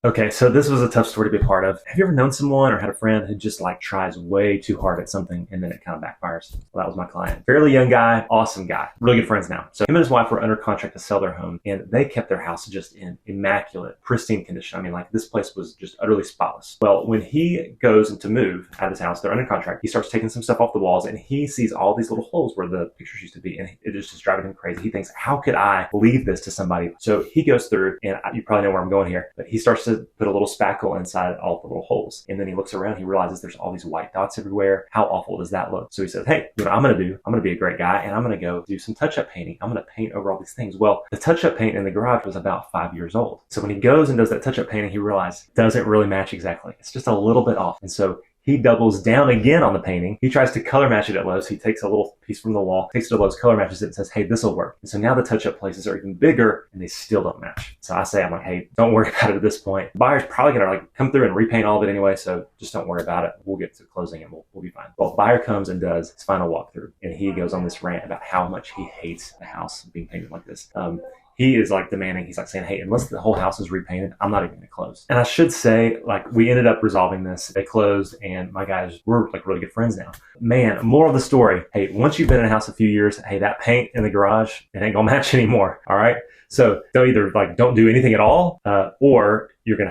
Okay, so this was a tough story to be a part of. Have you ever known someone or had a friend who just like tries way too hard at something and then it kind of backfires? Well, that was my client. Fairly young guy, awesome guy, really good friends now. So him and his wife were under contract to sell their home, and they kept their house just in immaculate, pristine condition. I mean, like, this place was just utterly spotless. Well, when he goes to move out of his house, they're under contract. He starts taking some stuff off the walls, and he sees all these little holes where the pictures used to be, and it just is driving him crazy. He thinks, how could I leave this to somebody? So he goes through, and you probably know where I'm going here, but he starts to put a little spackle inside all the little holes. And then he looks around, he realizes there's all these white dots everywhere. How awful does that look? So he says, hey, you know what I'm gonna be a great guy, and I'm gonna go do some touch-up painting. I'm gonna paint over all these things. Well, the touch-up paint in the garage was about 5 years old. So when he goes and does that touch-up painting, he realizes it doesn't really match exactly. It's just a little bit off. And so he doubles down again on the painting. He tries to color match it at Lowe's. He takes a little piece from the wall, takes it to Lowe's, color matches it, and says, hey, this will work. And so now the touch-up places are even bigger, and they still don't match. So I say, I'm like, hey, don't worry about it at this point. The buyer's probably gonna like come through and repaint all of it anyway, so just don't worry about it. We'll get to closing and we'll be fine. Well, the buyer comes and does his final walkthrough, and he goes on this rant about how much he hates the house being painted like this. He is like demanding, he's like saying, hey, unless the whole house is repainted, I'm not even gonna close. And I should say, like, we ended up resolving this. They closed, and my guys, we're like really good friends now. Man, moral of the story, hey, once you've been in a house a few years, hey, that paint in the garage, it ain't gonna match anymore, all right? So they'll either like don't do anything at all, or you're gonna